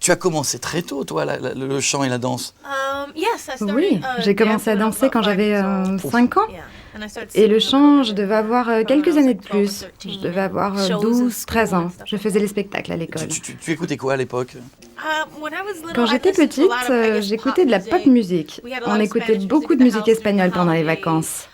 Tu as commencé très tôt, toi, le chant et la danse. Oui, j'ai commencé à danser quand j'avais 5 ans. Et le chant, je devais avoir quelques années de plus. Je devais avoir 12, 13 ans. Je faisais les spectacles à l'école. Tu écoutais quoi à l'époque? Quand j'étais petite, j'écoutais de la pop musique. On écoutait beaucoup de musique espagnole pendant les vacances.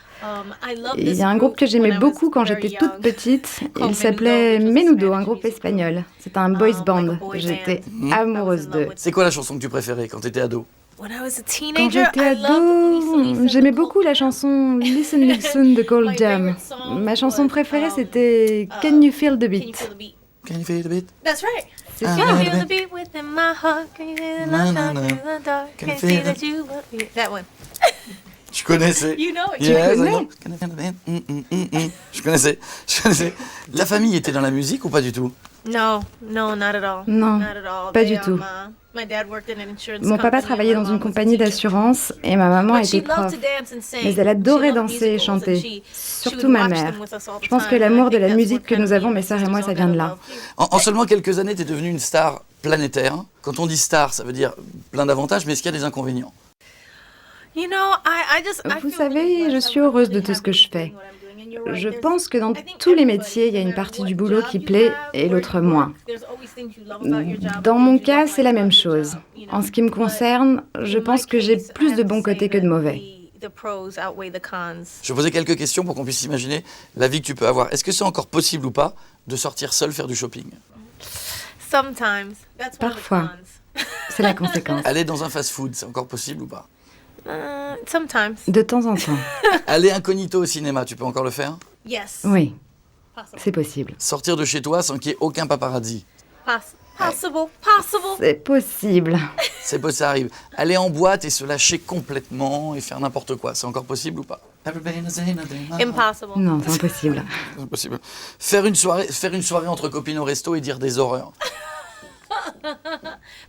Et il y a un groupe que j'aimais beaucoup quand j'étais toute petite. Il s'appelait Menudo, un groupe espagnol. C'était un boys band. J'étais amoureuse d'eux. C'est quoi la chanson que tu préférais quand tu étais ado? Quand j'étais ado, j'aimais beaucoup la chanson Listen Listen de Gold Jam. Ma chanson préférée, c'était Can You Feel the Beat? Can you feel the beat? That's right. C'est Ah, ça. Can you feel the beat within my heart? Can you feel the love Na, na, in the dark? Can Can you see feel that you want me. That one. Tu connaissais? You know it. Yes, I connais? know. Can you feel the beat? Je connaissais. La famille était dans la musique ou pas du tout? No, not at all. Non, Not at all. pas du tout. My dad worked in an insurance Mon papa company, travaillait my dans mom une was a compagnie teacher. d'assurance et ma maman But she était loved prof. to dance and sing. Mais elle adorait She loved danser et musicals and chanter, she surtout would ma watch mère. them with us all the Je pense que time, and I l'amour de think la that's musique what que kind nous of avons, made mes my sœurs et moi, sisters ça all vient de kind of là. love you. En seulement quelques années, tu es devenue une star planétaire. Quand on dit star, ça veut dire plein d'avantages, mais est-ce qu'il y a des inconvénients? You know, I Vous feel savez, really je blessed. suis I'm heureuse de really tout ce que happy je fais. doing what I'm doing. And you're right, Je there's- pense que dans I think tous les everybody, métiers, il y a no une matter partie what du boulot job qui you plaît have, et where l'autre you moins. work, there's always things you love about your job, Dans things mon you cas, don't c'est la like même about your chose. job, you know. En ce qui me But concerne, je in my pense que j'ai case, I plus have de to bons say côtés que de that mauvais. the pros outweigh the cons. Je posais quelques questions pour qu'on puisse imaginer la vie que tu peux avoir. Est-ce que c'est encore possible ou pas de sortir seul faire du shopping? Sometimes. That's one of the Parfois. cons. C'est la conséquence. Aller dans un fast-food, c'est encore possible ou pas? Sometimes. De temps en temps. Aller incognito au cinéma, tu peux encore le faire? Yes. Oui, Possible. c'est possible. Sortir de chez toi sans qu'il y ait aucun paparazzi, Possible. C'est possible. c'est possible, ça arrive. Aller en boîte et se lâcher complètement et faire n'importe quoi, c'est encore possible ou pas? Impossible. Non, c'est impossible. C'est possible. Faire une soirée entre copines au resto et dire des horreurs.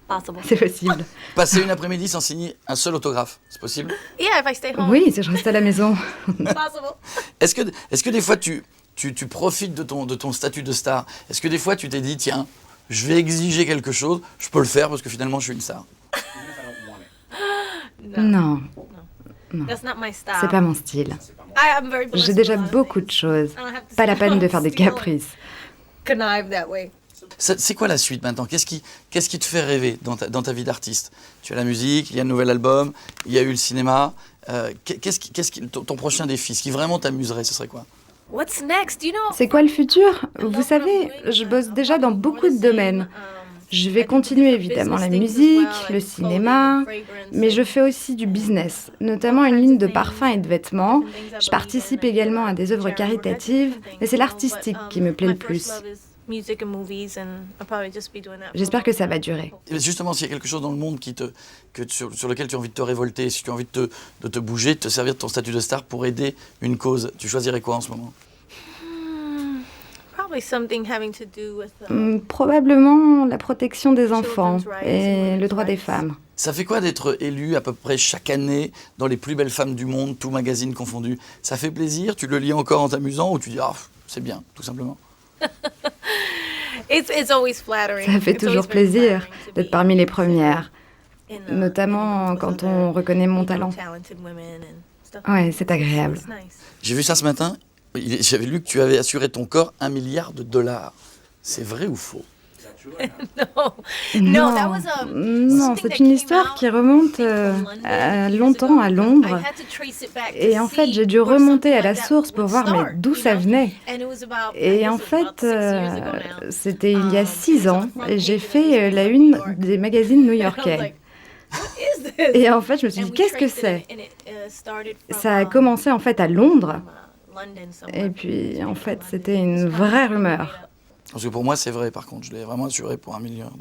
Possible. C'est possible. Passer une après-midi sans signer un seul autographe, c'est possible? Yeah, if I stay home. Oui, si je reste à la maison. Possible. Est-ce que des fois tu profites de ton statut de star? Est-ce que des fois tu t'es dit, tiens, je vais exiger quelque chose, je peux le faire parce que finalement je suis une star? Non, That's not my style. c'est pas mon style. I am very blessed J'ai déjà with a lot of beaucoup de things. choses. I don't have to Pas la peine de steal- faire des steal caprices. Connive that way. C'est quoi la suite maintenant? Qu'est-ce qui te fait rêver dans ta vie d'artiste? Tu as la musique, il y a un nouvel album, il y a eu le cinéma. Ton prochain défi, ce qui vraiment t'amuserait, ce serait quoi? What's next? You know. C'est quoi le futur? Vous savez, je bosse déjà dans beaucoup de domaines. Je vais continuer évidemment la musique, le cinéma, mais je fais aussi du business, notamment une ligne de parfums et de vêtements. Je participe également à des œuvres caritatives, mais c'est l'artistique qui me plaît le plus. J'espère que ça va durer. Et justement, s'il y a quelque chose dans le monde sur lequel tu as envie de te révolter, si tu as envie de te bouger, de te servir de ton statut de star pour aider une cause, tu choisirais quoi en ce moment? Probablement la protection des enfants et le droit des femmes. Ça fait quoi d'être élu à peu près chaque année dans les plus belles femmes du monde, tout magazine confondu? Ça fait plaisir? Tu le lis encore en t'amusant ou tu dis « Ah, c'est bien, tout simplement ». Ça fait toujours plaisir d'être parmi les premières, notamment quand on reconnaît mon talent. Ouais, c'est agréable. J'ai vu ça ce matin, j'avais lu que tu avais assuré ton corps $1 milliard. C'est vrai ou faux? Non, c'est une histoire qui remonte à longtemps à Londres. Et en fait, j'ai dû remonter à la source pour voir mais d'où ça venait. Et en fait, c'était il y a 6 ans, et j'ai fait la une des magazines new-yorkais. Et en fait, je me suis dit, qu'est-ce que c'est? Ça a commencé en fait à Londres. Et puis, en fait, c'était une vraie rumeur. Parce que pour moi, c'est vrai, par contre. Je l'ai vraiment assuré pour $1 milliard.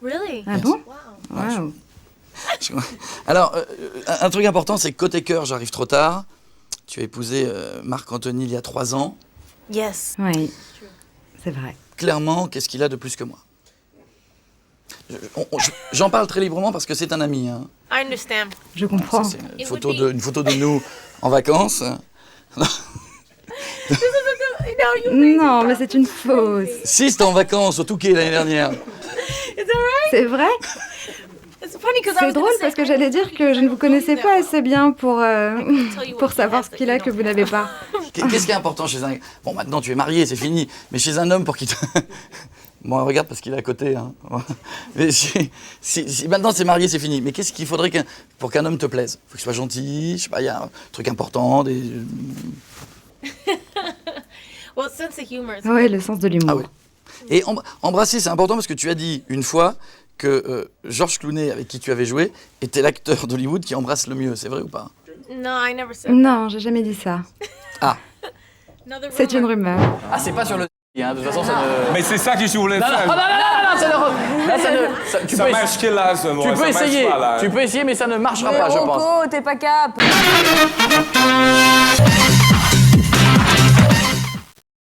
Really? Ah bon? Ouais, Wow. Alors, un truc important, c'est que côté cœur, j'arrive trop tard. Tu as épousé Marc-Anthony il y a 3 ans. Yes. Oui, c'est vrai. Clairement, qu'est-ce qu'il a de plus que moi? J'en parle très librement parce que c'est un ami. Hein. I understand. Je comprends. Ça, c'est une photo de nous en vacances. Non, mais c'est une fausse. Si, c'était en vacances au Touquet l'année dernière. C'est vrai? C'est drôle parce que j'allais dire que je ne vous connaissais pas assez bien pour savoir ce qu'il a que vous n'avez pas. Qu'est-ce qui est important chez un... Bon, maintenant tu es marié, c'est fini. Mais chez un homme, pour qu'il te... Bon, regarde parce qu'il est à côté. Hein. Mais si maintenant c'est marié, c'est fini. Mais qu'est-ce qu'il faudrait pour qu'un homme te plaise? Il faut qu'il soit gentil, je sais pas, il y a un truc important, des... Oui, le sens de l'humour. Ah oui. Et embrasser, c'est important parce que tu as dit une fois que George Clooney, avec qui tu avais joué, était l'acteur d'Hollywood qui embrasse le mieux. C'est vrai ou pas? Non, j'ai jamais dit ça. Ah. C'est une rumeur. Ah, c'est pas sur le... Hein, de toute façon, ça ne... Mais c'est ça que je voulais faire. Non, ça ne... Là, ça ne... Ça marche que là, ce tu peux essayer. Tu peux essayer, mais ça ne marchera pas, je pense. Rocco, t'es pas cap.